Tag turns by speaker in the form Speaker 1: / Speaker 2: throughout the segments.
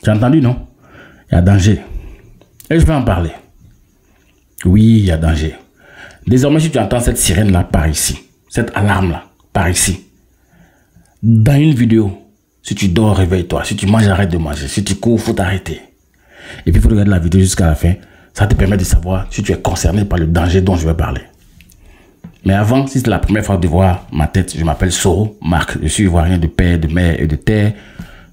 Speaker 1: Tu as entendu, non? Il y a danger. Et je vais en parler. Oui, il y a danger. Désormais, si tu entends cette sirène-là par ici, cette alarme-là par ici, dans une vidéo, si tu dors, réveille-toi. Si tu manges, arrête de manger. Si tu cours, il faut t'arrêter. Et puis, il faut regarder la vidéo jusqu'à la fin. Ça te permet de savoir si tu es concerné par le danger dont je vais parler. Mais avant, si c'est la première fois de voir ma tête, je m'appelle Soro Marc. Je suis ivoirien de père, de mère et de terre.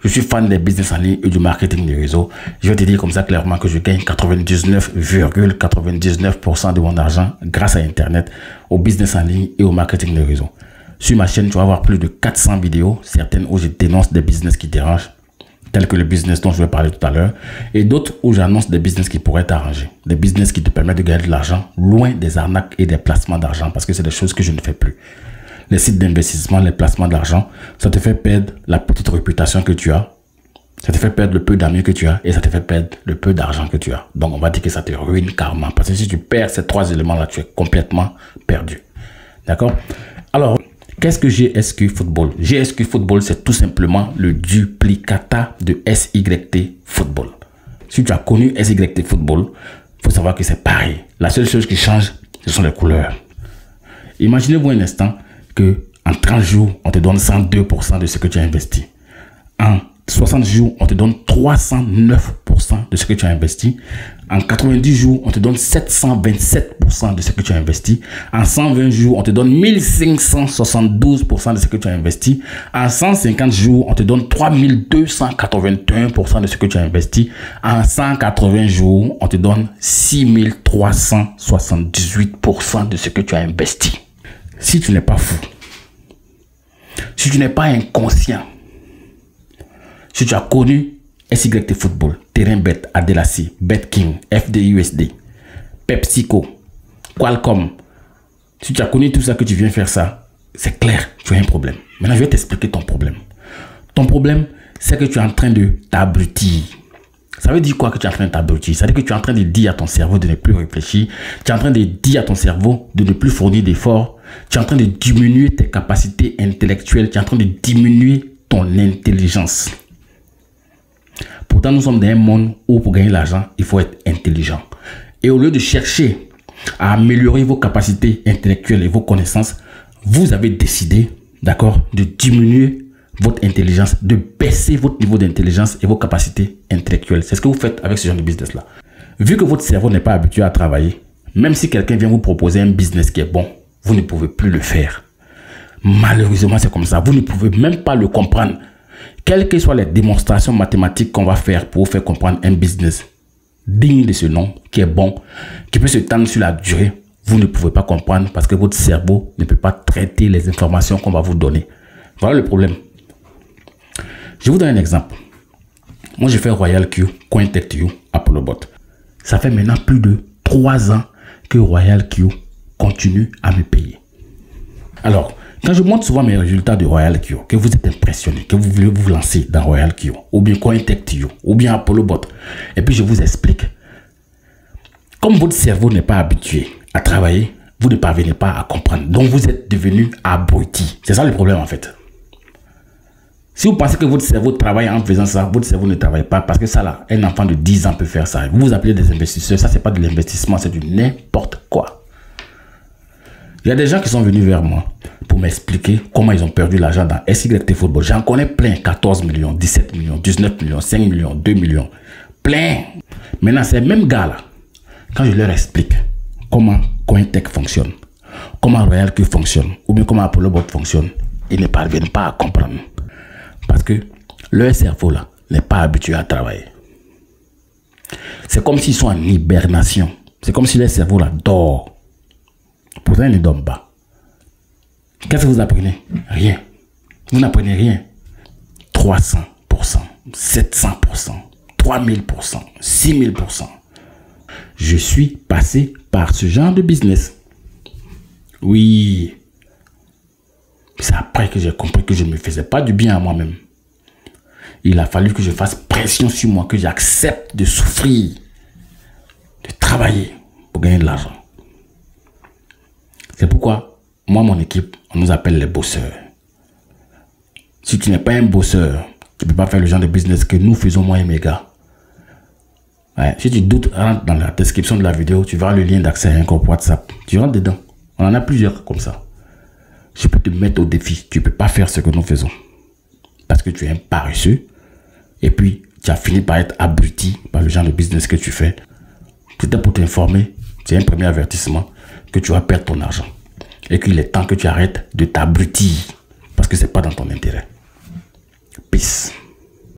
Speaker 1: Je suis fan des business en ligne et du marketing des réseaux. Je vais te dire comme ça clairement que je gagne 99,99% de mon argent grâce à Internet, au business en ligne et au marketing des réseaux. Sur ma chaîne, tu vas avoir plus de 400 vidéos, certaines où je dénonce des business qui dérangent, tels que le business dont je vais parler tout à l'heure, et d'autres où j'annonce des business qui pourraient t'arranger, des business qui te permettent de gagner de l'argent, loin des arnaques et des placements d'argent, parce que c'est des choses que je ne fais plus. Les sites d'investissement, les placements d'argent, ça te fait perdre la petite réputation que tu as, ça te fait perdre le peu d'amis que tu as, et ça te fait perdre le peu d'argent que tu as. Donc on va dire que ça te ruine carrément, parce que si tu perds ces trois éléments-là, tu es complètement perdu. D'accord? Alors, qu'est-ce que GSQ Football? GSQ Football, c'est tout simplement le duplicata de SYT Football. Si tu as connu SYT Football, il faut savoir que c'est pareil. La seule chose qui change, ce sont les couleurs. Imaginez-vous un instant que en 30 jours, on te donne 102% de ce que tu as investi. En 60 jours, on te donne 309% de ce que tu as investi. En 90 jours, on te donne 727% de ce que tu as investi. En 120 jours, on te donne 1572% de ce que tu as investi. En 150 jours, on te donne 3281% de ce que tu as investi. En 180 jours, on te donne 6378% de ce que tu as investi. Si tu n'es pas fou, si tu n'es pas inconscient, si tu as connu SYT Football, TerrainBet, Adelasi, BetKing, FDUSD, PepsiCo, Qualcomm, si tu as connu tout ça, que tu viens faire ça, c'est clair, tu as un problème. Maintenant, je vais t'expliquer ton problème. Ton problème, c'est que tu es en train de t'abrutir. Ça veut dire quoi que tu es en train de t'abrutir? Ça veut dire que tu es en train de dire à ton cerveau de ne plus réfléchir. Tu es en train de dire à ton cerveau de ne plus fournir d'efforts. Tu es en train de diminuer tes capacités intellectuelles. Tu es en train de diminuer ton intelligence. Pourtant, nous sommes dans un monde où pour gagner l'argent, il faut être intelligent. Et au lieu de chercher à améliorer vos capacités intellectuelles et vos connaissances, vous avez décidé, d'accord, de diminuer votre intelligence, de baisser votre niveau d'intelligence et vos capacités intellectuelles. C'est ce que vous faites avec ce genre de business-là. Vu que votre cerveau n'est pas habitué à travailler, même si quelqu'un vient vous proposer un business qui est bon, vous ne pouvez plus le faire. Malheureusement, c'est comme ça. Vous ne pouvez même pas le comprendre. Quelles que soient les démonstrations mathématiques qu'on va faire pour vous faire comprendre un business digne de ce nom, qui est bon, qui peut se tendre sur la durée, vous ne pouvez pas comprendre parce que votre cerveau ne peut pas traiter les informations qu'on va vous donner. Voilà le problème. Je vous donne un exemple. Moi, j'ai fait RoyalQ, CoinTechTU, ApolloBot. Ça fait maintenant plus de 3 ans que RoyalQ continue à me payer. Alors, quand je montre souvent mes résultats de RoyalQ, que vous êtes impressionné, que vous voulez vous lancer dans RoyalQ, ou bien CoinTechTU, ou bien ApolloBot, et puis je vous explique, comme votre cerveau n'est pas habitué à travailler, vous ne parvenez pas à comprendre. Donc, vous êtes devenu abruti. C'est ça le problème en fait. Si vous pensez que votre cerveau travaille en faisant ça, votre cerveau ne travaille pas parce que ça là, un enfant de 10 ans peut faire ça. Vous vous appelez des investisseurs, ça c'est pas de l'investissement, c'est du n'importe quoi. Il y a des gens qui sont venus vers moi pour m'expliquer comment ils ont perdu l'argent dans SYT Football. J'en connais plein, 14 millions, 17 millions, 19 millions, 5 millions, 2 millions, plein. Maintenant, ces mêmes gars-là, quand je leur explique comment CoinTech fonctionne, comment RoyalQ fonctionne, ou bien comment ApolloBot fonctionne, ils ne parviennent pas à comprendre. Parce que leur cerveau là n'est pas habitué à travailler. C'est comme s'ils sont en hibernation. C'est comme si leur cerveau là dort. Pourtant, ils ne dorment pas. Qu'est-ce que vous apprenez? Rien. Vous n'apprenez rien. 300%, 700%, 3000%, 6000%. Je suis passé par ce genre de business. Oui. C'est après que j'ai compris que je ne me faisais pas du bien à moi-même. Il a fallu que je fasse pression sur moi, que j'accepte de souffrir, de travailler pour gagner de l'argent. C'est pourquoi, moi, mon équipe, on nous appelle les bosseurs. Si tu n'es pas un bosseur, Tu ne peux pas faire le genre de business que nous faisons, moi et mes gars. Ouais, si tu doutes, rentre dans la description de la vidéo, tu verras le lien d'accès à un groupe WhatsApp. Tu rentres dedans. On en a plusieurs comme ça. Je peux te mettre au défi. Tu ne peux pas faire ce que nous faisons. Parce que tu es un paresseux. Et puis, tu as fini par être abruti par le genre de business que tu fais. C'était pour t'informer. C'est un premier avertissement que tu vas perdre ton argent. Et qu'il est temps que tu arrêtes de t'abrutir. Parce que ce n'est pas dans ton intérêt. Peace.